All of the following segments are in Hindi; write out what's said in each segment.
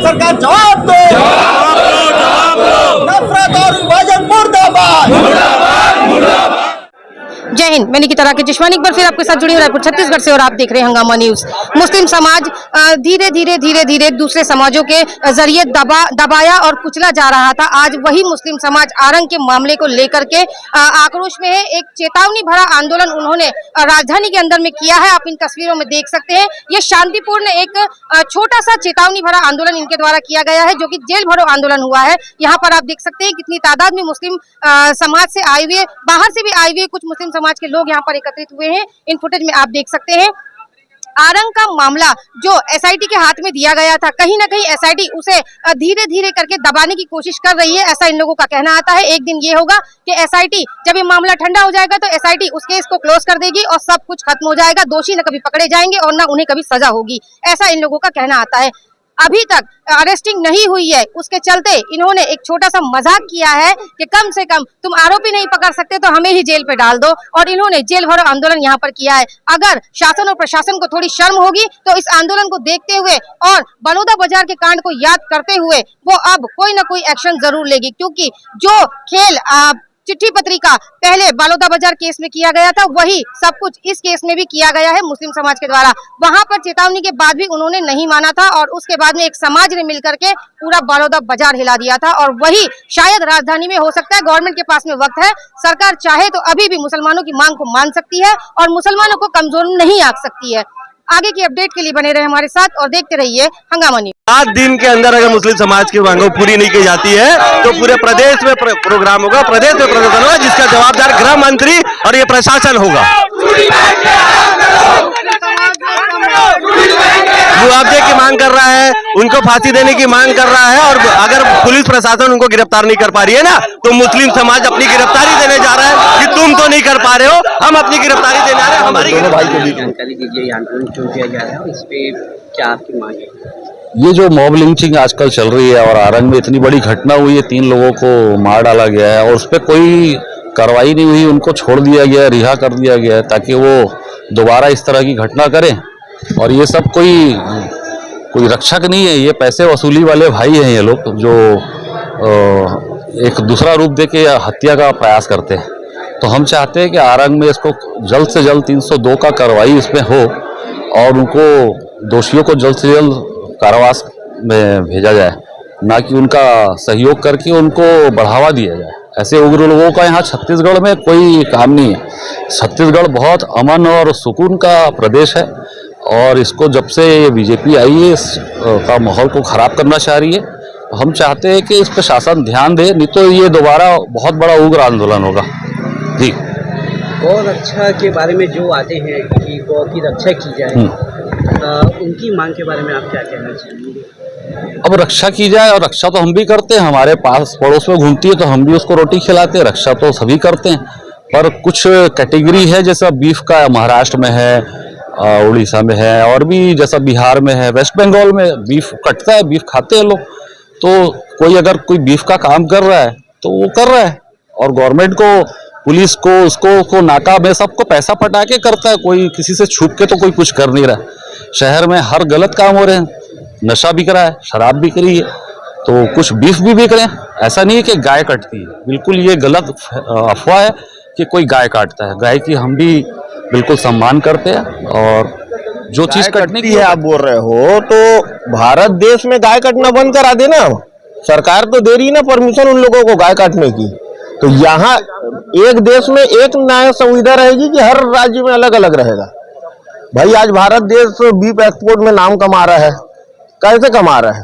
सरकार जवाब दो, नफरत और विभाजन मुर्दाबाद। जय हिंद, मैं निकिता राकेश जिश्वानी एक बार फिर आपके साथ जुड़ी हूं रायपुर छत्तीसगढ़ से और आप देख रहे हैं हंगामा न्यूज। मुस्लिम समाज धीरे धीरे दूसरे समाजों के जरिए दबाया और कुचला जा रहा था। आज वही मुस्लिम समाज आरंग के मामले को लेकर के आक्रोश में है। एक चेतावनी भरा आंदोलन उन्होंने राजधानी के अंदर में किया है। आप इन तस्वीरों में देख सकते हैं। ये शांतिपूर्ण एक छोटा सा चेतावनी भरा आंदोलन इनके द्वारा किया गया है, जो कि जेल भरो आंदोलन हुआ है। यहाँ पर आप देख सकते हैं कितनी तादाद में मुस्लिम समाज से आए हुए, बाहर से भी आए हुए कुछ मुस्लिम समाज के लोग यहाँ पर एकत्रित हुए हैं। इन फुटेज में आप देख सकते हैं आरंग का मामला जो एसआईटी के हाथ में दिया गया था, कहीं ना कहीं एसआईटी उसे धीरे धीरे करके दबाने की कोशिश कर रही है, ऐसा इन लोगों का कहना आता है। एक दिन ये होगा कि एसआईटी जब ये मामला ठंडा हो जाएगा तो एसआईटी उस केस को क्लोज कर देगी और सब कुछ खत्म हो जाएगा। दोषी न कभी पकड़े जाएंगे और न उन्हें कभी सजा होगी, ऐसा इन लोगों का कहना आता है। अभी तक अरेस्टिंग नहीं हुई है, उसके चलते इन्होंने एक छोटा सा मजाक किया है कि कम से कम तुम आरोपी नहीं पकड़ सकते तो हमें ही जेल पे डाल दो, और इन्होंने जेल भरो आंदोलन यहाँ पर किया है। अगर शासन और प्रशासन को थोड़ी शर्म होगी तो इस आंदोलन को देखते हुए और बलौदा बाजार के कांड को याद करते हुए वो अब कोई ना कोई एक्शन जरूर लेगी, क्योंकि जो खेल चिट्ठी पत्रिका पहले बलौदा बाजार केस में किया गया था, वही सब कुछ इस केस में भी किया गया है मुस्लिम समाज के द्वारा। वहां पर चेतावनी के बाद भी उन्होंने नहीं माना था और उसके बाद में एक समाज ने मिलकर के पूरा बलौदा बाजार हिला दिया था। और वही शायद राजधानी में हो सकता है, गवर्नमेंट के पास में वक्त है, सरकार चाहे तो अभी भी मुसलमानों की मांग को मान सकती है और मुसलमानों को कमजोर नहीं आंक सकती है। आगे की अपडेट के लिए बने रहे हमारे साथ और देखते रहिए हंगामा न्यूज। 7 दिन के अंदर अगर मुस्लिम समाज की मांगों पूरी नहीं की जाती है तो पूरे प्रदेश में प्रोग्राम होगा, प्रदेश में प्रदर्शन होगा, जिसका जवाबदार गृह मंत्री और ये प्रशासन होगा। मुआवजे की मांग कर रहा है, उनको फांसी देने की मांग कर रहा है, और अगर पुलिस प्रशासन उनको गिरफ्तार नहीं कर पा रही है ना, तो मुस्लिम समाज अपनी गिरफ्तारी देने जा रहा है कि तुम तो नहीं कर पा रहे हो, हम अपनी गिरफ्तारी देने आ रहे हैं। हमारी जानकारी दीजिए, आंदोलन क्यों किया जा रहा है, इस पे क्या आपकी मांग है? ये जो मॉब लिंचिंग आजकल चल रही है और आरंग में इतनी बड़ी घटना हुई है, 3 लोगों को मार डाला गया है और उस पर कोई कार्रवाई नहीं हुई, उनको छोड़ दिया गया, रिहा कर दिया गया है ताकि वो दोबारा इस तरह की घटना करें। और ये सब कोई रक्षक नहीं है, ये पैसे वसूली वाले भाई हैं ये लोग, जो एक दूसरा रूप दे के हत्या का प्रयास करते हैं। तो हम चाहते हैं कि आरंग में इसको जल्द से जल्द 302 का कार्रवाई इसमें हो और उनको दोषियों को जल्द से जल्द कारावास में भेजा जाए, ना कि उनका सहयोग करके उनको बढ़ावा दिया जाए। ऐसे उग्र लोगों का यहाँ छत्तीसगढ़ में कोई काम नहीं है। छत्तीसगढ़ बहुत अमन और सुकून का प्रदेश है और इसको जब से ये बीजेपी आई है का माहौल को खराब करना चाह रही है। हम चाहते हैं कि इस पर शासन ध्यान दे, नहीं तो ये दोबारा बहुत बड़ा उग्र आंदोलन होगा। जी, गौ रक्षा के बारे में जो आते हैं कि गौ की रक्षा की जाए, उनकी मांग के बारे में आप क्या कहना चाहेंगे? अब रक्षा की जाए, और रक्षा तो हम भी करते हैं, हमारे पास पड़ोस में घूमती है तो हम भी उसको रोटी खिलाते हैं, रक्षा तो सभी करते हैं। पर कुछ कैटेगरी है, जैसा बीफ का महाराष्ट्र में है, उड़ीसा में है, और भी जैसा बिहार में है, वेस्ट बंगाल में बीफ कटता है, बीफ खाते हैं लोग। तो कोई अगर कोई बीफ का काम कर रहा है तो वो कर रहा है, और गवर्नमेंट को, पुलिस को, उसको नाका में सबको पैसा पटा के करता है, कोई किसी से छुप के तो कोई कुछ कर नहीं रहा। शहर में हर गलत काम हो रहे हैं, नशा बिक रहा है, शराब बिक रही है, तो कुछ बीफ भी बिक रहे हैं। ऐसा नहीं है कि गाय कटती है, बिल्कुल ये गलत अफवाह है कि कोई गाय काटता है। गाय की हम भी बिल्कुल सम्मान करते हैं, और जो चीज कटने की है आप बोल रहे हो तो भारत देश में गाय काटना बंद करा देना, सरकार तो दे रही ना परमिशन उन लोगों को गाय काटने की। तो यहाँ एक देश में एक न्याय संविधा रहेगी कि हर राज्य में अलग अलग रहेगा। भाई आज भारत देश बीफ एक्सपोर्ट में नाम कमा रहा है, कैसे कमा रहा है,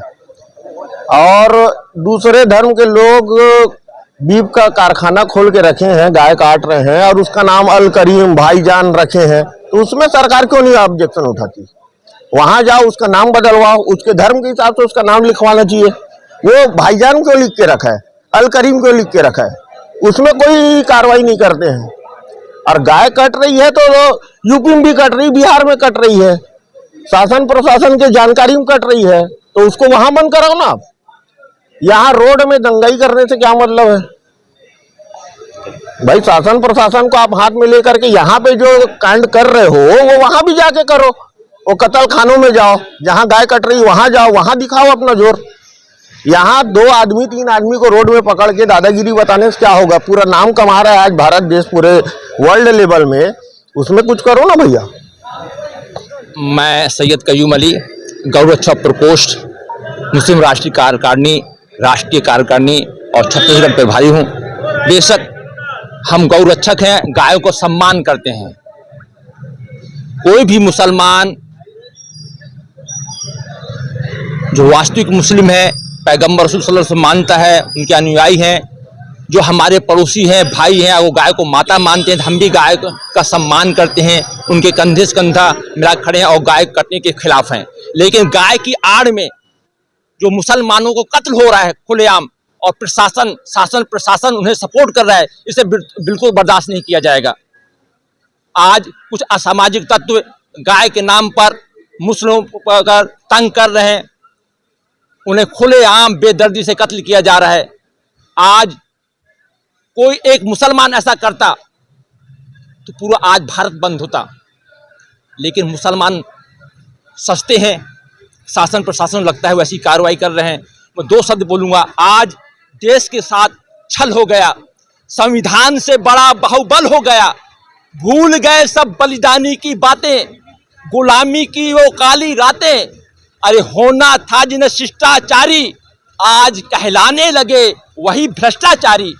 और दूसरे धर्म के लोग बीफ का कारखाना खोल के रखे हैं, गाय काट रहे हैं और उसका नाम अल करीम भाईजान रखे हैं, तो उसमें सरकार क्यों नहीं ऑब्जेक्शन उठाती? वहां जाओ, उसका नाम बदलवाओ, उसके धर्म के हिसाब से उसका नाम लिखवाना चाहिए। वो भाईजान क्यों लिख के रखा है, अल करीम क्यों लिख के रखा है, उसमें कोई कार्रवाई नहीं करते हैं। और गाय कट रही है तो यूपी में भी कट रही, बिहार में कट रही है, शासन प्रशासन के जानकारी में कट रही है, तो उसको वहां बंद कराओ ना आप। यहाँ रोड में दंगाई करने से क्या मतलब है भाई? शासन प्रशासन को आप हाथ में लेकर के यहाँ पे जो कांड कर रहे हो वो वहां भी जाके करो, वो कत्ल खानों में जाओ, जहां गाय कट रही वहां जाओ, वहां दिखाओ अपना जोर। यहाँ 2 आदमी 3 आदमी को रोड में पकड़ के दादागिरी बताने से क्या होगा? पूरा नाम कमा रहा है आज भारत देश पूरे वर्ल्ड लेवल में, उसमें कुछ करो ना भैया। मैं सैयद कयूम अली, गौरक्षा प्रकोष्ठ मुस्लिम राष्ट्रीय कार्यकारिणी और छत्तीसगढ़ प्रभारी हूँ। बेशक हम गौरक्षक हैं, गायों को सम्मान करते हैं। कोई भी मुसलमान जो वास्तविक मुस्लिम है, पैगंबर रसूल सल्लल्लाहु अलैहि वसल्लम मानता है, उनके अनुयायी हैं, जो हमारे पड़ोसी हैं, भाई हैं, वो गाय को माता मानते हैं, हम भी गाय का सम्मान करते हैं, उनके कंधे से कंधा मिला खड़े हैं और गाय कटने के खिलाफ हैं। लेकिन गाय की आड़ में जो मुसलमानों को कत्ल हो रहा है खुलेआम, और प्रशासन उन्हें सपोर्ट कर रहा है, इसे बिल्कुल बर्दाश्त नहीं किया जाएगा। आज कुछ असामाजिक तत्व गाय के नाम पर मुस्लिमों पर तंग कर रहे हैं, उन्हें खुलेआम बेदर्दी से कत्ल किया जा रहा है। आज कोई एक मुसलमान ऐसा करता तो पूरा आज भारत बंद होता, लेकिन मुसलमान सस्ते हैं, शासन प्रशासन लगता है वैसी कार्रवाई कर रहे हैं। मैं 2 शब्द बोलूंगा, आज देश के साथ छल हो गया, संविधान से बड़ा बाहुबल हो गया, भूल गए सब बलिदानी की बातें, गुलामी की वो काली रातें, अरे होना था जिन्हें शिष्टाचारी, आज कहलाने लगे वही भ्रष्टाचारी,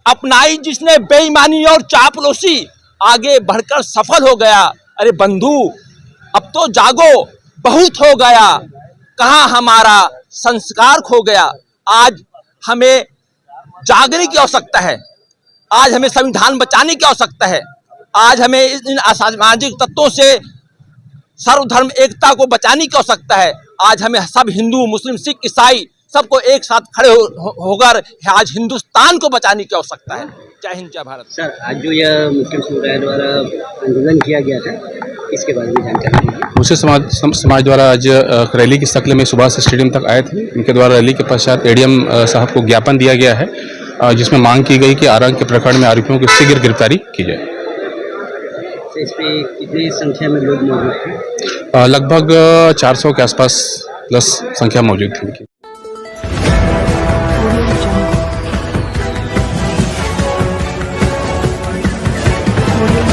अपनाई जिसने बेईमानी और चापलूसी, आगे बढ़कर सफल हो गया। अरे बंधु अब तो जागो, बहुत हो गया, कहाँ हमारा संस्कार खो गया। आज हमें जागने की आवश्यकता है, आज हमें संविधान बचाने की आवश्यकता है, आज हमें इन असामाजिक तत्वों से सर्वधर्म एकता को बचाने की आवश्यकता है। आज हमें सब हिंदू मुस्लिम सिख ईसाई सबको एक साथ खड़े होकर आज हिंदुस्तान को बचाने की आवश्यकता है। जय हिंद जय भारत। सर, आज जो यह मुस्लिम समुदाय द्वारा आंदोलन किया गया था, इसके बारे में जानकारी दीजिए। मुस्लिम समाज द्वारा आज रैली की शक्ल में सुबह से स्टेडियम तक आए थे। इनके द्वारा रैली के पश्चात एडीएम साहब को ज्ञापन दिया गया है, जिसमें मांग की गई कि आरंग के प्रकरण में आरोपियों की शीघ्र गिरफ्तारी की जाए। इस पे कितनी संख्या में लोग मौजूद थे? लगभग 400 के आसपास प्लस संख्या मौजूद थी इनकी। Audio